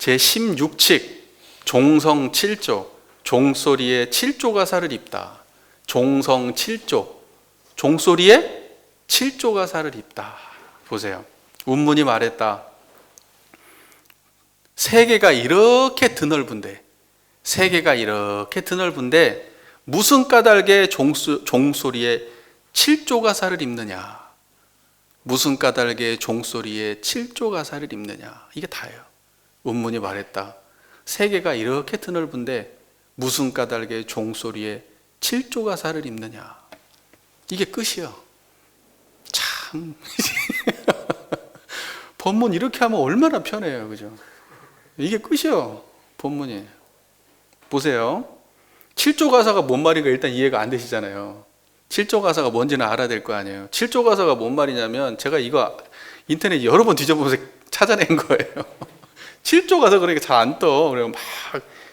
제16칙 종성 7조 종소리에 7조 가사를 입다. 종성 7조 종소리에 7조 가사를 입다. 보세요. 운문이 말했다. 세계가 이렇게 드넓은데 무슨 까닭에 종소리에 7조 가사를 입느냐? 무슨 까닭에 종소리에 7조 가사를 입느냐? 이게 다예요. 운문이 말했다. 세계가 이렇게 드넓은데 무슨 까닭에 종소리에 7조 가사를 입느냐? 이게 끝이요. 참 본문 이렇게 하면 얼마나 편해요, 그죠? 이게 끝이요, 본문이. 보세요. 7조 가사가 뭔 말인가 일단 이해가 안 되시잖아요. 7조 가사가 뭔지는 알아야 될 거 아니에요. 7조 가사가 뭔 말이냐면 제가 이거 인터넷 여러 번 뒤져보면서 찾아낸 거예요. 7조 가사 그러니까 잘 안 떠. 그래서 막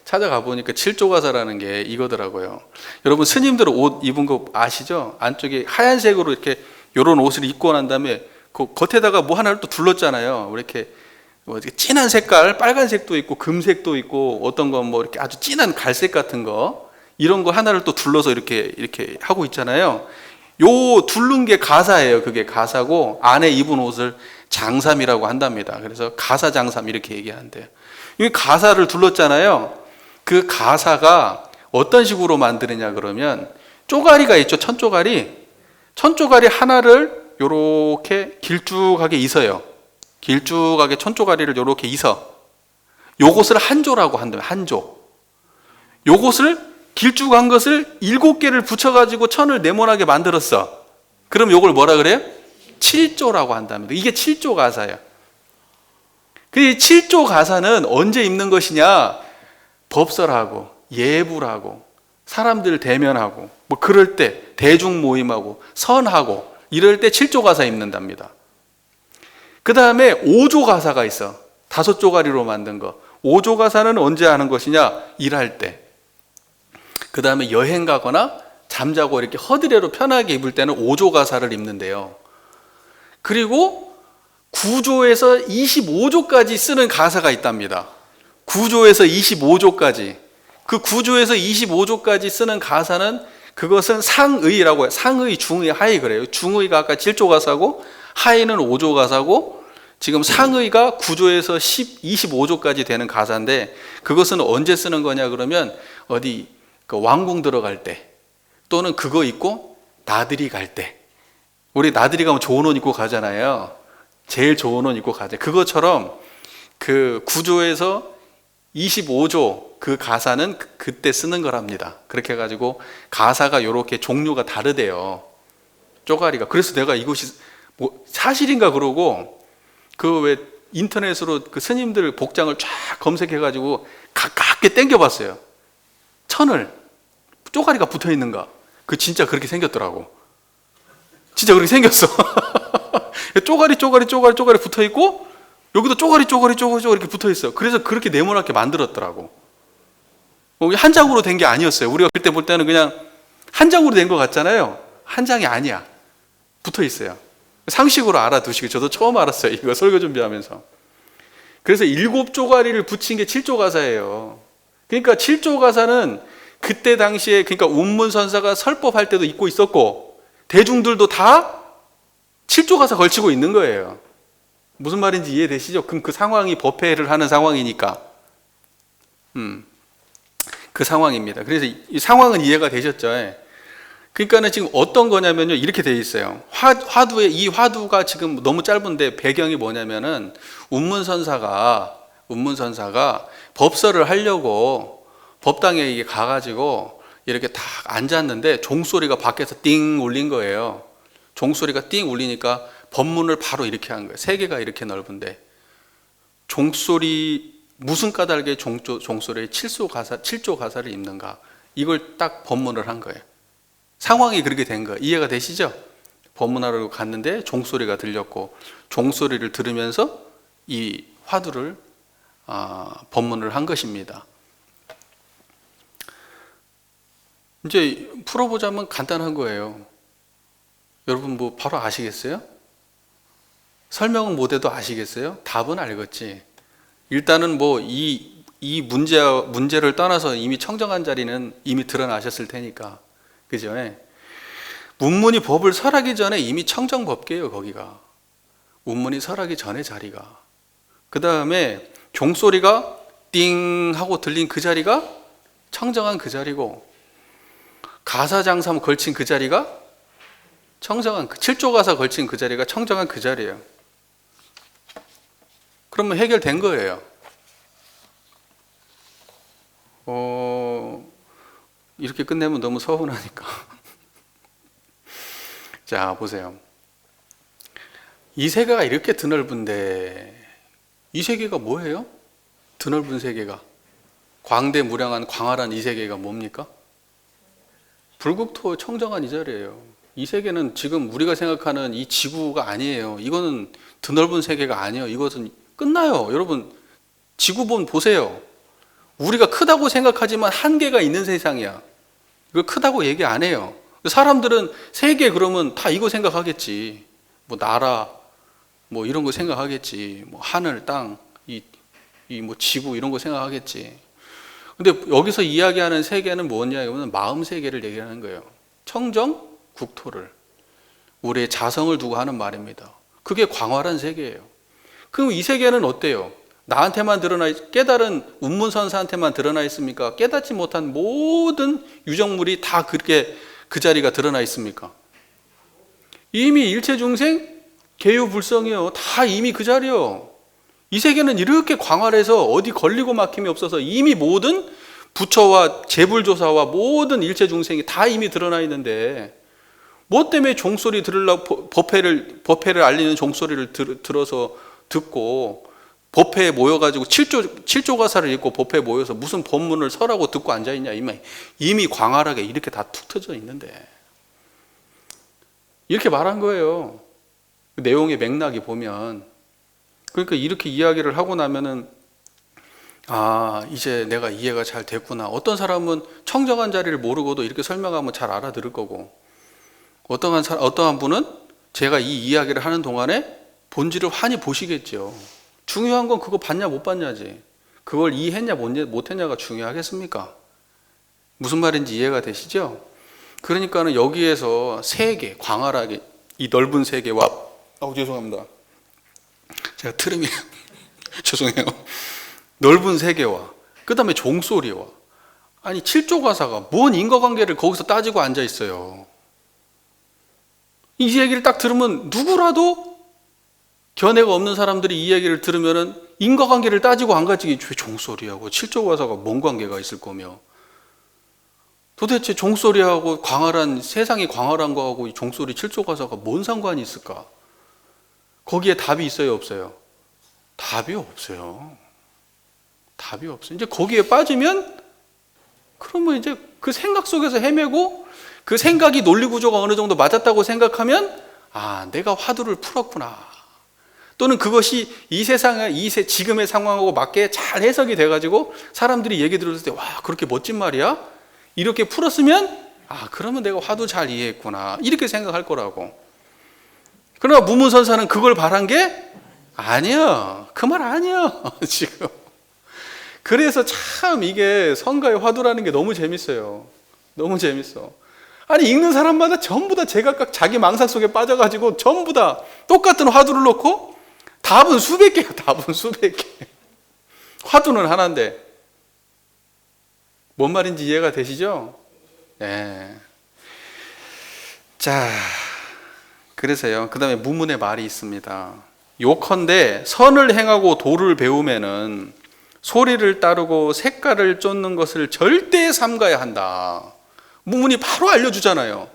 찾아가 보니까 7조 가사라는 게 이거더라고요. 여러분 스님들 옷 입은 거 아시죠? 안쪽에 하얀색으로 이렇게 요런 옷을 입고 난 다음에 그 겉에다가 뭐 하나를 또 둘렀잖아요. 이렇게 뭐 진한 색깔, 빨간색도 있고 금색도 있고 어떤 건 뭐 이렇게 아주 진한 갈색 같은 거 이런 거 하나를 또 둘러서 이렇게 하고 있잖아요. 요 둘른 게 가사예요. 그게 가사고 안에 입은 옷을 장삼이라고 한답니다. 그래서 가사장삼 이렇게 얘기하는데요. 이 가사를 둘렀잖아요. 그 가사가 어떤 식으로 만드느냐 그러면 쪼가리가 있죠. 천쪼가리 하나를 요렇게 길쭉하게 있어요. 길쭉하게 천쪼가리를 요렇게 있어. 요것을 한조라고 한다면 한조. 요것을 길쭉한 것을 7개를 붙여가지고 천을 네모나게 만들었어. 그럼 요걸 뭐라 그래요? 7조라고 한답니다. 이게 7조 가사예요. 그 7조 가사는 언제 입는 것이냐? 법설하고 예불하고 사람들 대면하고 뭐 그럴 때 대중 모임하고 선하고 이럴 때 7조 가사 입는답니다. 그 다음에 5조 가사가 있어. 5조가리로 만든 거. 5조 가사는 언제 하는 것이냐? 일할 때. 그 다음에 여행 가거나 잠자고 이렇게 허드레로 편하게 입을 때는 5조 가사를 입는데요. 그리고 9조에서 25조까지 쓰는 가사가 있답니다. 9조에서 25조까지. 그 9조에서 25조까지 쓰는 가사는 그것은 상의라고 해요. 상의, 중의, 하의 그래요. 중의가 아까 7조 가사고 하의는 5조 가사고 지금 상의가 9조에서 25조까지 되는 가사인데 그것은 언제 쓰는 거냐 그러면 어디 그 왕궁 들어갈 때 또는 그거 입고 나들이 갈 때 우리 나들이 가면 좋은 옷 입고 가잖아요. 제일 좋은 옷 입고 가죠. 그것처럼 그 9조에서 25조 그 가사는 그때 쓰는 거랍니다. 그렇게 해가지고 가사가 이렇게 종류가 다르대요. 쪼가리가. 그래서 내가 이것이 뭐 사실인가 그러고 그 왜 인터넷으로 그 스님들 복장을 쫙 검색해가지고 가깝게 땡겨봤어요. 천을 쪼가리가 붙어 있는가? 그 진짜 그렇게 생겼더라고. 진짜 그렇게 생겼어. 쪼가리 붙어 있고 여기도 쪼가리 이렇게 붙어 있어. 그래서 그렇게 네모나게 만들었더라고. 한 장으로 된 게 아니었어요. 우리가 그때 볼 때는 그냥 한 장으로 된 것 같잖아요. 한 장이 아니야. 붙어 있어요. 상식으로 알아두시고 저도 처음 알았어요. 이거 설교 준비하면서. 그래서 7조가리를 붙인 게 7조 가사예요. 그러니까 7조 가사는 그때 당시에 그러니까 운문선사가 설법할 때도 입고 있었고 대중들도 다 7조 가사 걸치고 있는 거예요. 무슨 말인지 이해되시죠? 그럼 그 상황이 법회를 하는 상황이니까 그 상황입니다. 그래서 이 상황은 이해가 되셨죠? 그러니까는 지금 어떤 거냐면요 이렇게 돼 있어요. 화두에 이 화두가 지금 너무 짧은데 배경이 뭐냐면은 운문선사가 법설을 하려고 법당에 이게 가가지고 이렇게 딱 앉았는데 종소리가 밖에서 띵 울린 거예요. 종소리가 띵 울리니까 법문을 바로 이렇게 한 거예요. 세계가 이렇게 넓은데 종소리 무슨 까닭에 종소리에 7조 가사를 입는가? 이걸 딱 법문을 한 거예요. 상황이 그렇게 된 거예요. 이해가 되시죠? 법문하러 갔는데 종소리가 들렸고 종소리를 들으면서 이 화두를 법문을 한 것입니다. 이제 풀어보자면 간단한 거예요. 여러분 뭐 바로 아시겠어요? 설명은 못해도 아시겠어요? 답은 알겠지. 일단은 뭐 이 문제를 떠나서 이미 청정한 자리는 이미 드러나셨을 테니까. 그죠? 예. 문문이 법을 설하기 전에 이미 청정법계예요, 거기가. 문문이 설하기 전에 자리가. 그 다음에 종소리가 띵 하고 들린 그 자리가 청정한 그 자리고, 가사장삼 걸친 그 자리가 청정한, 7조 가사 걸친 그 자리가 청정한 그 자리예요. 그러면 해결된 거예요. 이렇게 끝내면 너무 서운하니까. 자, 보세요. 이 세계가 이렇게 드넓은데, 이 세계가 뭐예요? 드넓은 세계가. 광대무량한 광활한 이 세계가 뭡니까? 불국토 청정한 이 자리예요. 이 세계는 지금 우리가 생각하는 이 지구가 아니에요. 이거는 드넓은 세계가 아니에요. 이것은 끝나요. 여러분, 지구본 보세요. 우리가 크다고 생각하지만 한계가 있는 세상이야. 이거 크다고 얘기 안 해요. 사람들은 세계 그러면 다 이거 생각하겠지. 뭐 나라, 뭐 이런 거 생각하겠지. 뭐 하늘, 땅, 이 뭐 지구 이런 거 생각하겠지. 근데 여기서 이야기하는 세계는 뭐냐면 마음 세계를 얘기하는 거예요. 청정, 국토를. 우리의 자성을 두고 하는 말입니다. 그게 광활한 세계예요. 그럼 이 세계는 어때요? 나한테만 드러나, 깨달은 운문선사한테만 드러나 있습니까? 깨닫지 못한 모든 유정물이 다 그렇게 그 자리가 드러나 있습니까? 이미 일체중생 개유불성이요. 다 이미 그 자리요. 이 세계는 이렇게 광활해서 어디 걸리고 막힘이 없어서 이미 모든 부처와 재불조사와 모든 일체중생이 다 이미 드러나 있는데, 뭐 때문에 종소리 들으려고 법회를 알리는 종소리를 들어서 듣고 법회에 모여가지고 7조 가사를 읽고 법회에 모여서 무슨 법문을 설하고 듣고 앉아있냐. 이미 광활하게 이렇게 다 툭 터져 있는데. 이렇게 말한 거예요. 내용의 맥락이 보면. 그러니까 이렇게 이야기를 하고 나면은, 아, 이제 내가 이해가 잘 됐구나. 어떤 사람은 청정한 자리를 모르고도 이렇게 설명하면 잘 알아들을 거고, 어떠한 분은 제가 이 이야기를 하는 동안에 본질을 환히 보시겠죠. 중요한 건 그거 봤냐 못 봤냐지. 그걸 이해했냐 못했냐가 중요하겠습니까? 무슨 말인지 이해가 되시죠? 그러니까는 여기에서 세계, 광활하게 이 넓은 세계와, 죄송합니다. 제가 트름이 죄송해요. 넓은 세계와 그 다음에 종소리와, 아니 7조 가사가 뭔 인과관계를 거기서 따지고 앉아 있어요. 이 얘기를 딱 들으면 누구라도 견해가 없는 사람들이 이 얘기를 들으면은 인과관계를 따지고 안 가지. 왜 종소리하고 7조 가사가 뭔 관계가 있을 거며, 도대체 종소리하고 광활한 세상이 광활한 거하고 이 종소리 7조 가사가 뭔 상관이 있을까? 거기에 답이 있어요, 없어요? 답이 없어요. 답이 없어요. 이제 거기에 빠지면 그러면 이제 그 생각 속에서 헤매고, 그 생각이 논리 구조가 어느 정도 맞았다고 생각하면, 아, 내가 화두를 풀었구나. 또는 그것이 이 세상의 지금의 상황하고 맞게 잘 해석이 돼가지고 사람들이 얘기 들었을 때, 와, 그렇게 멋진 말이야? 이렇게 풀었으면, 아, 그러면 내가 화두 잘 이해했구나. 이렇게 생각할 거라고. 그러나 무문선사는 그걸 바란 게 아니야. 그 말 아니야. 지금. 그래서 참 이게 성가의 화두라는 게 너무 재밌어요. 너무 재밌어. 아니, 읽는 사람마다 전부 다 제각각 자기 망상 속에 빠져가지고 전부 다 똑같은 화두를 놓고 답은 수백 개야. 답은 수백 개. 화두는 하나인데. 뭔 말인지 이해가 되시죠? 네. 자, 그래서요. 그 다음에 무문의 말이 있습니다. 요컨대 선을 행하고 도를 배우면은 소리를 따르고 색깔을 쫓는 것을 절대 삼가야 한다. 무문이 바로 알려주잖아요.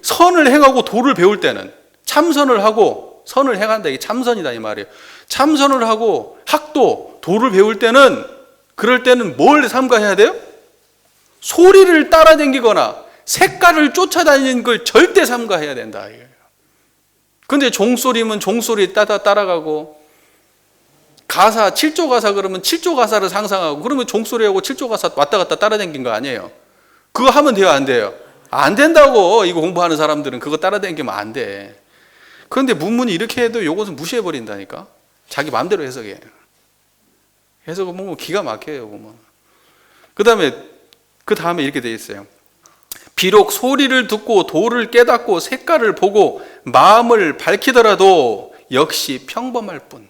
선을 행하고 도를 배울 때는, 참선을 하고 선을 행한다. 이게 참선이다 이 말이에요. 참선을 하고 학도, 도를 배울 때는, 그럴 때는 뭘 삼가해야 돼요? 소리를 따라다니거나 색깔을 쫓아다니는 걸 절대 삼가해야 된다. 근데 종소리면 종소리 따라가고, 가사 7조 가사 그러면 7조 가사를 상상하고, 그러면 종소리하고 7조 가사 왔다 갔다 따라다닌 거 아니에요? 그거 하면 돼요, 안 돼요? 안 된다고. 이거 공부하는 사람들은 그거 따라다니면 안 돼. 그런데 문문이 이렇게 해도 이것은 무시해 버린다니까. 자기 마음대로 해석해. 해석을 보면 기가 막혀요, 보면. 그 다음에 이렇게 되어 있어요. 비록 소리를 듣고 도를 깨닫고 색깔을 보고 마음을 밝히더라도 역시 평범할 뿐.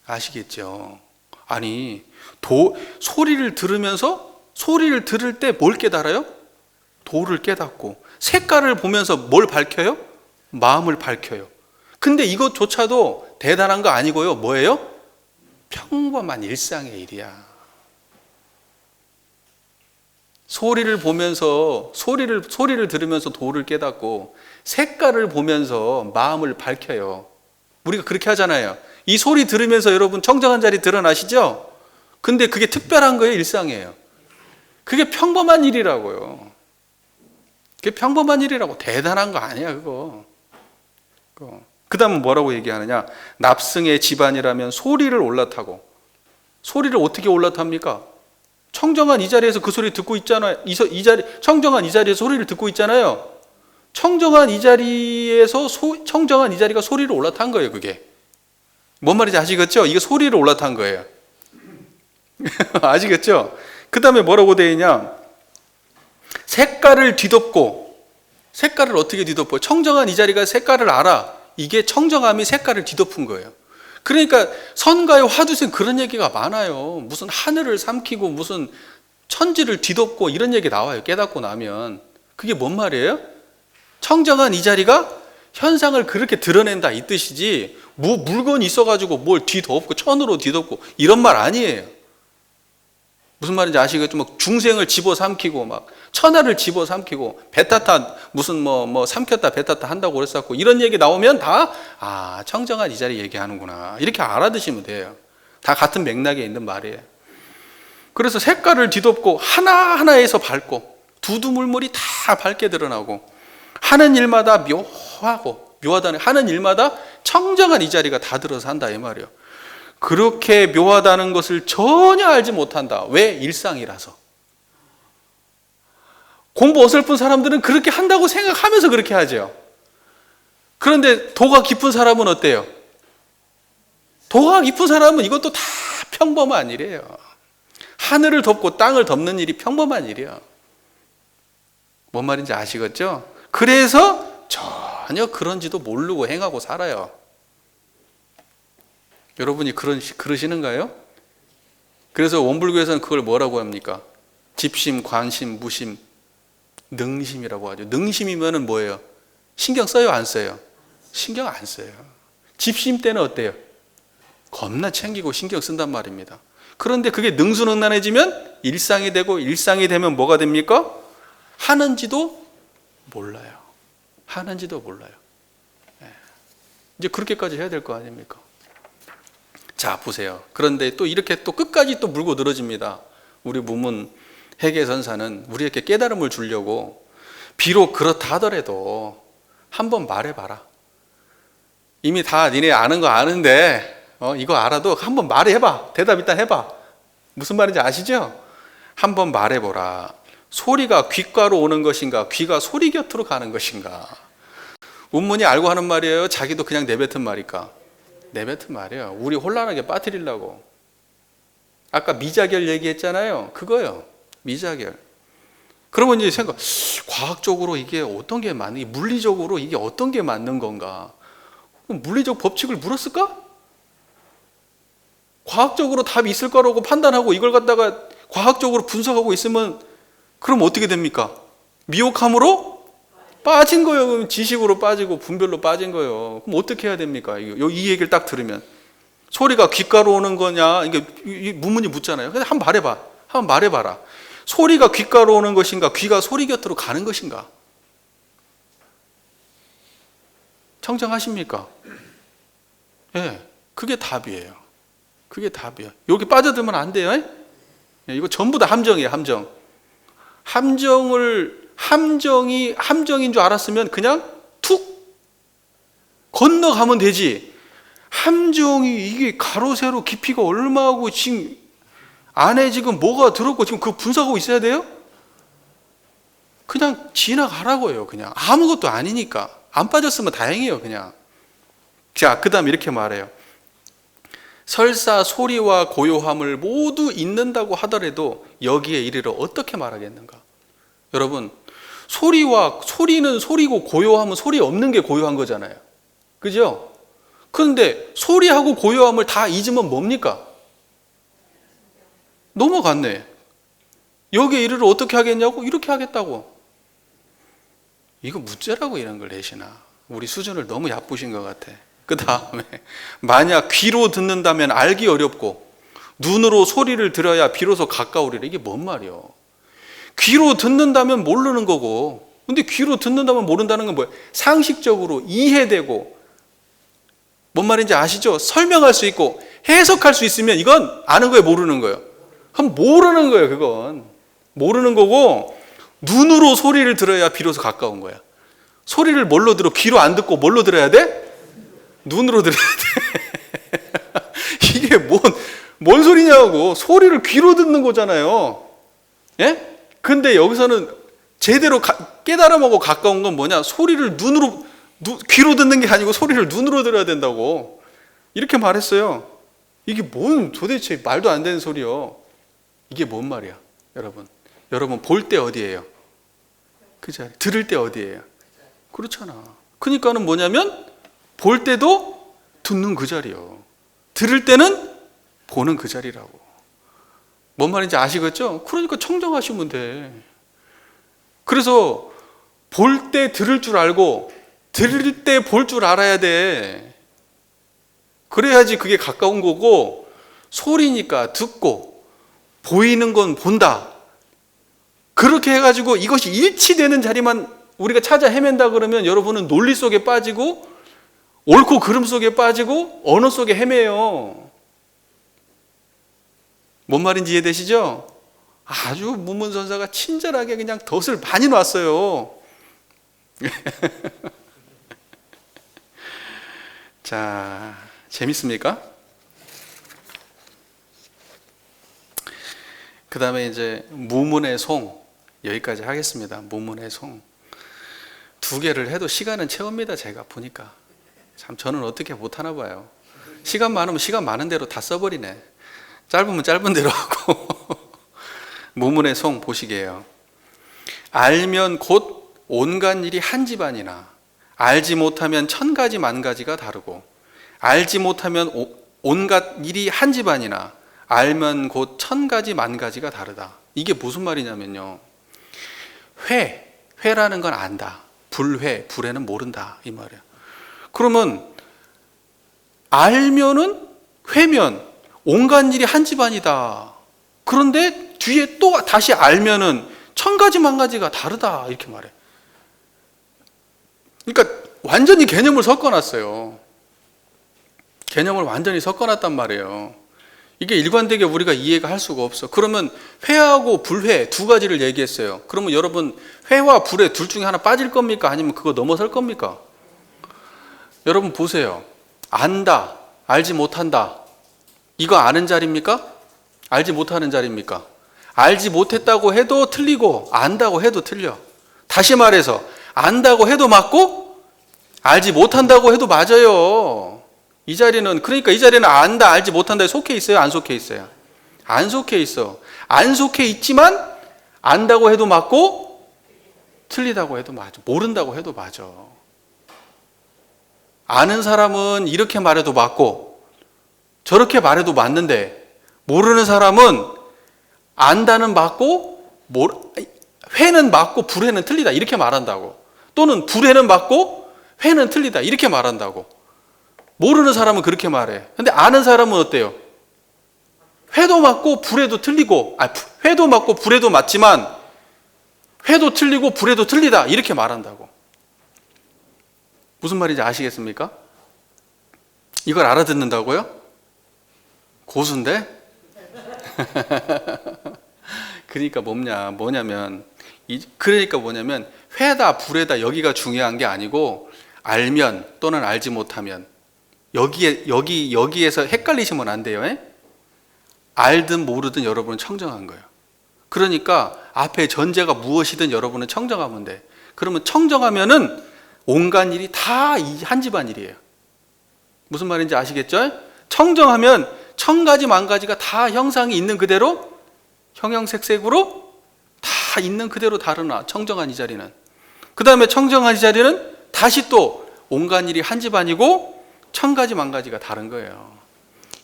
아시겠죠? 아니, 소리를 들을 때 뭘 깨달아요? 도를 깨닫고. 색깔을 보면서 뭘 밝혀요? 마음을 밝혀요. 근데 이것조차도 대단한 거 아니고요. 뭐예요? 평범한 일상의 일이야. 소리를 들으면서 도를 깨닫고 색깔을 보면서 마음을 밝혀요. 우리가 그렇게 하잖아요. 이 소리 들으면서 여러분 청정한 자리 드러나시죠? 근데 그게 특별한 거예요, 일상이에요. 그게 평범한 일이라고요. 그게 평범한 일이라고. 대단한 거 아니야, 그거. 그 다음은 뭐라고 얘기하느냐? 납승의 집안이라면 소리를 올라타고. 소리를 어떻게 올라탑니까? 청정한 이 자리에서 그 소리 듣고 있잖아요. 청정한 이 자리에서 소리를 듣고 있잖아요. 청정한 이 자리가 소리를 올라탄 거예요, 그게. 뭔 말인지 아시겠죠? 이게 소리를 올라탄 거예요. 아시겠죠? 그 다음에 뭐라고 되어 있냐? 색깔을 뒤덮고. 색깔을 어떻게 뒤덮어요? 청정한 이 자리가 색깔을 알아. 이게 청정함이 색깔을 뒤덮은 거예요. 그러니까 선가의 화두생 그런 얘기가 많아요. 무슨 하늘을 삼키고 무슨 천지를 뒤덮고 이런 얘기 나와요. 깨닫고 나면. 그게 뭔 말이에요? 청정한 이 자리가 현상을 그렇게 드러낸다 이 뜻이지, 물건이 있어가지고 뭘 뒤덮고 천으로 뒤덮고 이런 말 아니에요. 무슨 말인지 아시겠죠? 막 중생을 집어삼키고 막 천하를 집어삼키고 배타타 무슨 뭐 삼켰다 배타타 한다고 그랬었고 이런 얘기 나오면 다 청정한 이 자리 얘기하는구나 이렇게 알아두시면 돼요. 다 같은 맥락에 있는 말이에요. 그래서 색깔을 뒤덮고 하나하나에서 밝고 두두물물이 다 밝게 드러나고 하는 일마다 묘하다는 하는 일마다 청정한 이 자리가 다 들어서 한다 이 말이에요. 그렇게 묘하다는 것을 전혀 알지 못한다. 왜? 일상이라서. 공부 어설픈 사람들은 그렇게 한다고 생각하면서 그렇게 하죠. 그런데 도가 깊은 사람은 어때요? 도가 깊은 사람은 이것도 다 평범한 일이에요. 하늘을 덮고 땅을 덮는 일이 평범한 일이야. 뭔 말인지 아시겠죠? 그래서 전혀 그런지도 모르고 행하고 살아요. 여러분이 그러시는가요? 그래서 원불교에서는 그걸 뭐라고 합니까? 집심, 관심, 무심, 능심이라고 하죠. 능심이면은 뭐예요? 신경 써요, 안 써요? 신경 안 써요. 집심 때는 어때요? 겁나 챙기고 신경 쓴단 말입니다. 그런데 그게 능수능란해지면 일상이 되고, 일상이 되면 뭐가 됩니까? 하는지도 몰라요. 하는지도 몰라요. 이제 그렇게까지 해야 될 거 아닙니까? 자, 보세요. 그런데 또 이렇게 또 끝까지 또 물고 늘어집니다. 우리 무문 해계선사는 우리에게 깨달음을 주려고 비록 그렇다 하더라도 한번 말해봐라. 이미 다 니네 아는 거 아는데 이거 알아도 한번 말해봐. 대답 일단 해봐. 무슨 말인지 아시죠? 한번 말해보라. 소리가 귓가로 오는 것인가? 귀가 소리 곁으로 가는 것인가? 운문이 알고 하는 말이에요? 자기도 그냥 내뱉은 말일까? 내뱉은 말이에요. 우리 혼란하게 빠뜨리려고. 아까 미자결 얘기했잖아요. 그거요. 미자결. 그러면 이제 과학적으로 이게 어떤 게 맞는, 물리적으로 이게 어떤 게 맞는 건가? 물리적 법칙을 물었을까? 과학적으로 답이 있을 거라고 판단하고 이걸 갖다가 과학적으로 분석하고 있으면 그럼 어떻게 됩니까? 미혹함으로 빠진 거예요. 그럼 지식으로 빠지고 분별로 빠진 거예요. 그럼 어떻게 해야 됩니까? 이 얘기를 딱 들으면 소리가 귓가로 오는 거냐? 이게 무문이 묻잖아요. 근데 한번 말해봐. 한번 말해봐라. 소리가 귓가로 오는 것인가? 귀가 소리 곁으로 가는 것인가? 청정하십니까? 예, 그게 답이에요. 그게 답이에요. 여기 빠져들면 안 돼요. 예, 이거 전부 다 함정이에요. 함정. 함정인 줄 알았으면 그냥 툭 건너가면 되지. 함정이 이게 가로 세로 깊이가 얼마고 지금 안에 지금 뭐가 들었고 지금 그거 분석하고 있어야 돼요? 그냥 지나가라고요. 그냥 아무것도 아니니까. 안 빠졌으면 다행이에요. 그냥. 자, 그 다음 이렇게 말해요. 설사 소리와 고요함을 모두 잊는다고 하더라도 여기에 이르러 어떻게 말하겠는가? 여러분, 소리는 소리고 고요함은 소리 없는 게 고요한 거잖아요. 그죠? 그런데 소리하고 고요함을 다 잊으면 뭡니까? 넘어갔네. 여기에 이르러 어떻게 하겠냐고? 이렇게 하겠다고. 이거 무죄라고 이런 걸 내시나? 우리 수준을 너무 얕부신 것 같아. 그 다음에 만약 귀로 듣는다면 알기 어렵고 눈으로 소리를 들어야 비로소 가까우리라. 이게 뭔 말이요? 귀로 듣는다면 모르는 거고, 근데 귀로 듣는다면 모른다는 건 뭐예요? 상식적으로 이해되고, 뭔 말인지 아시죠? 설명할 수 있고 해석할 수 있으면 이건 아는 거예요, 모르는 거예요? 그럼 모르는 거예요. 그건 모르는 거고, 눈으로 소리를 들어야 비로소 가까운 거야. 소리를 뭘로 들어? 귀로 안 듣고 뭘로 들어야 돼? 눈으로 들어야 돼. 이게 뭔 소리냐고. 소리를 귀로 듣는 거잖아요. 예? 근데 여기서는 제대로 깨달음하고 가까운 건 뭐냐? 소리를 귀로 듣는 게 아니고 소리를 눈으로 들어야 된다고. 이렇게 말했어요. 이게 도대체 말도 안 되는 소리요. 이게 뭔 말이야, 여러분? 여러분, 볼 때 어디예요? 그 자리. 들을 때 어디예요? 그렇잖아. 그러니까는 뭐냐면 볼 때도 듣는 그 자리요. 들을 때는 보는 그 자리라고. 뭔 말인지 아시겠죠? 그러니까 청정하시면 돼. 그래서 볼 때 들을 줄 알고 들을 때 볼 줄 알아야 돼. 그래야지 그게 가까운 거고, 소리니까 듣고 보이는 건 본다. 그렇게 해가지고 이것이 일치되는 자리만 우리가 찾아 헤맨다 그러면 여러분은 논리 속에 빠지고 옳고 그름 속에 빠지고 언어 속에 헤매요. 뭔 말인지 이해되시죠? 아주 문문선사가 친절하게 그냥 덫을 많이 놨어요. 자, 재밌습니까? 그 다음에 이제 무문의 송, 여기까지 하겠습니다. 무문의 송. 2개를 해도 시간은 채웁니다. 제가 보니까 참 저는 어떻게 못하나 봐요. 시간 많으면 시간 많은 대로 다 써버리네. 짧으면 짧은 대로 하고. 무문의 송 보시게요. 알면 곧 온갖 일이 한 집안이나 알지 못하면 1000가지 만가지가 다르고, 알지 못하면 온갖 일이 한 집안이나 알면 곧 1000가지 만가지가 다르다. 이게 무슨 말이냐면요, 회라는 건 안다, 불회는 모른다, 이 말이야. 그러면 알면은 회면 온갖 일이 한 집안이다. 그런데 뒤에 또 다시 알면은 1000가지 만가지가 다르다, 이렇게 말해. 그러니까 완전히 개념을 섞어놨어요. 개념을 완전히 섞어놨단 말이에요. 이게 일관되게 우리가 이해가 할 수가 없어. 그러면 회하고 불회 2가지를 얘기했어요. 그러면 여러분, 회와 불회 둘 중에 하나 빠질 겁니까? 아니면 그거 넘어설 겁니까? 여러분 보세요. 안다, 알지 못한다. 이거 아는 자리입니까? 알지 못하는 자리입니까? 알지 못했다고 해도 틀리고 안다고 해도 틀려. 다시 말해서 안다고 해도 맞고 알지 못한다고 해도 맞아요. 이 자리는, 그러니까 이 자리는 안다, 알지 못한다에 속해 있어요? 안 속해 있어요? 안 속해 있어. 안 속해 있지만 안다고 해도 맞고 틀리다고 해도 맞아. 모른다고 해도 맞아. 아는 사람은 이렇게 말해도 맞고 저렇게 말해도 맞는데, 모르는 사람은 안다는 맞고 회는 맞고 불회는 틀리다, 이렇게 말한다고. 또는 불회는 맞고 회는 틀리다, 이렇게 말한다고. 모르는 사람은 그렇게 말해. 근데 아는 사람은 어때요? 회도 맞고 불회도 틀리고, 회도 맞고 불회도 맞지만 회도 틀리고 불회도 틀리다, 이렇게 말한다고. 무슨 말인지 아시겠습니까? 이걸 알아듣는다고요? 고수인데? 그러니까 뭐냐면 회다 불회다 여기가 중요한 게 아니고, 알면 또는 알지 못하면, 여기에서 헷갈리시면 안 돼요. 에? 알든 모르든 여러분은 청정한 거예요. 그러니까 앞에 전제가 무엇이든 여러분은 청정하면 돼. 그러면 청정하면은 온갖 일이 다 한 집안 일이에요. 무슨 말인지 아시겠죠? 청정하면 천 가지 만 가지가 다 형상이 있는 그대로 형형색색으로 다 있는 그대로 다르나 청정한 이 자리는. 그 다음에 청정한 이 자리는 다시 또 온갖 일이 한 집안이고 천 가지 만 가지가 다른 거예요.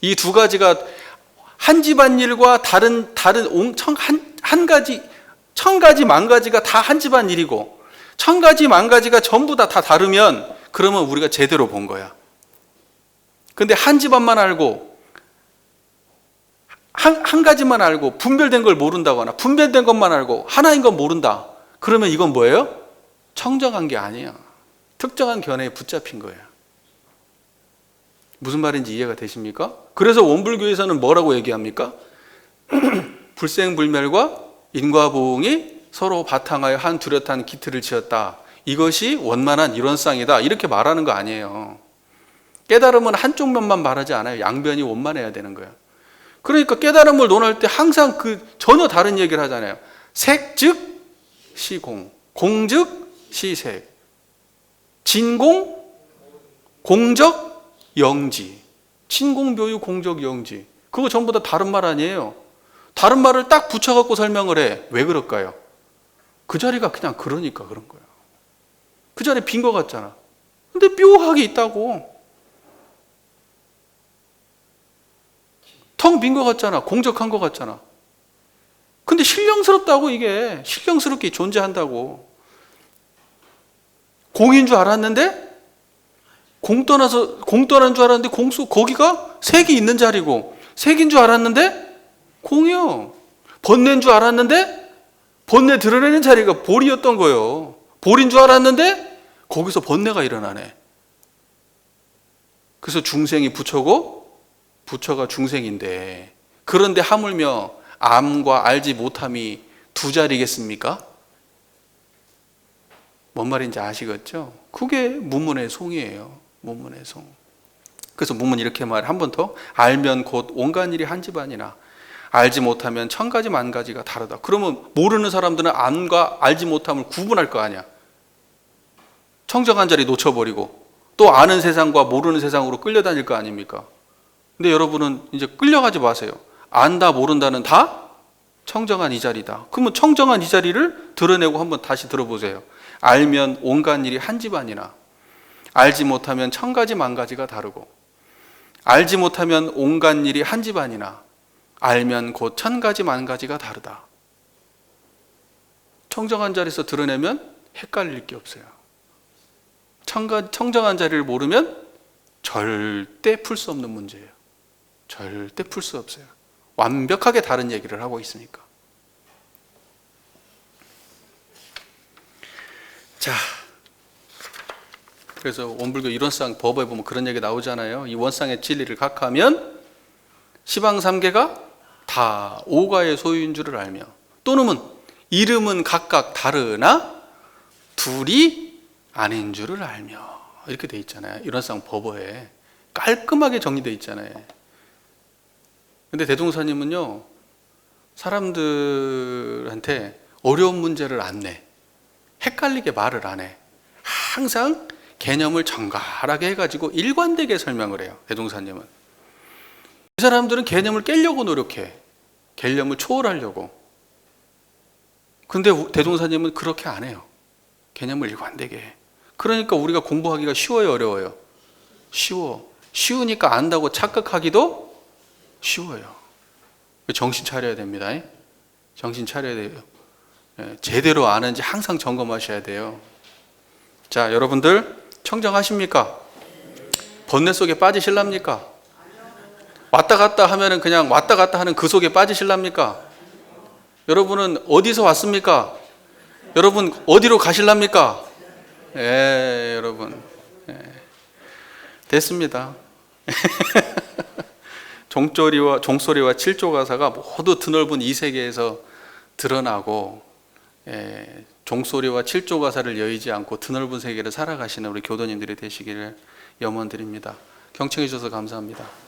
이 두 가지가 한 집안 일과 한 가지 천 가지 만 가지가 다 한 집안 일이고 천 가지 만 가지가 전부 다 다르면 그러면 우리가 제대로 본 거야. 근데 한 집안만 알고 한 가지만 알고 분별된 걸 모른다거나 분별된 것만 알고 하나인 건 모른다. 그러면 이건 뭐예요? 청정한 게 아니야. 특정한 견해에 붙잡힌 거예요. 무슨 말인지 이해가 되십니까? 그래서 원불교에서는 뭐라고 얘기합니까? 불생불멸과 인과보응이 서로 바탕하여 한 뚜렷한 기틀을 지었다. 이것이 원만한 이론상이다. 이렇게 말하는 거 아니에요. 깨달음은 한쪽 면만 말하지 않아요. 양변이 원만해야 되는 거예요. 그러니까 깨달음을 논할 때 항상 전혀 다른 얘기를 하잖아요. 색 즉 시공, 공 즉 시색, 진공, 공적, 영지. 진공묘유, 공적, 영지. 그거 전부 다 다른 말 아니에요. 다른 말을 딱 붙여갖고 설명을 해. 왜 그럴까요? 그 자리가 그냥 그러니까 그런 거예요. 그 자리에 빈 것 같잖아. 근데 묘하게 있다고. 텅 빈 것 같잖아. 공적한 것 같잖아. 근데 신령스럽다고. 이게 신령스럽게 존재한다고. 공인 줄 알았는데 공 떠난 줄 알았는데 거기가 색이 있는 자리고, 색인 줄 알았는데 공이요. 번뇌인 줄 알았는데 번뇌 드러내는 자리가 볼이었던 거예요. 볼인 줄 알았는데 거기서 번뇌가 일어나네. 그래서 중생이 부처고 부처가 중생인데, 그런데 하물며 암과 알지 못함이 두 자리겠습니까? 뭔 말인지 아시겠죠? 그게 문문의 송이에요. 문문의 송. 그래서 문문 이렇게 말해. 한 번 더. 알면 곧 온갖 일이 한 집안이나 알지 못하면 천 가지 만 가지가 다르다. 그러면 모르는 사람들은 암과 알지 못함을 구분할 거 아니야. 청정한 자리 놓쳐버리고 또 아는 세상과 모르는 세상으로 끌려다닐 거 아닙니까? 근데 여러분은 이제 끌려가지 마세요. 안다 모른다는 다 청정한 이 자리다. 그러면 청정한 이 자리를 드러내고 한번 다시 들어보세요. 알면 온갖 일이 한 집안이나 알지 못하면 천 가지 만 가지가 다르고 알지 못하면 온갖 일이 한 집안이나 알면 곧 천 가지 만 가지가 다르다. 청정한 자리에서 드러내면 헷갈릴 게 없어요. 청정한 자리를 모르면 절대 풀 수 없는 문제예요. 절대 풀 수 없어요. 완벽하게 다른 얘기를 하고 있으니까. 자, 그래서 원불교 이론상 법에 보면 그런 얘기 나오잖아요. 이 원상의 진리를 각하면 시방삼계가 다 오가의 소유인 줄을 알며, 또는 이름은 각각 다르나 둘이 아닌 줄을 알며, 이렇게 돼 있잖아요. 이론상 법어에 깔끔하게 정리되어 있잖아요. 근데 대종사님은요, 사람들한테 어려운 문제를 안 내. 헷갈리게 말을 안 해. 항상 개념을 정갈하게 해가지고 일관되게 설명을 해요. 대종사님은. 이 사람들은 개념을 깨려고 노력해. 개념을 초월하려고. 근데 대종사님은 그렇게 안 해요. 개념을 일관되게 해. 그러니까 우리가 공부하기가 쉬워요, 어려워요? 쉬워. 쉬우니까 안다고 착각하기도 쉬워요. 정신 차려야 됩니다. 정신 차려야 돼요. 제대로 아는지 항상 점검하셔야 돼요. 자, 여러분들 청정하십니까? 번뇌 속에 빠지실랍니까? 왔다 갔다 하면은 그냥 왔다 갔다 하는 그 속에 빠지실랍니까? 여러분은 어디서 왔습니까? 여러분 어디로 가실랍니까? 여러분. 됐습니다. 종소리와 칠조가사가 모두 드넓은 이 세계에서 드러나고, 종소리와 칠조가사를 여의지 않고 드넓은 세계를 살아가시는 우리 교도님들이 되시기를 염원드립니다. 경청해 주셔서 감사합니다.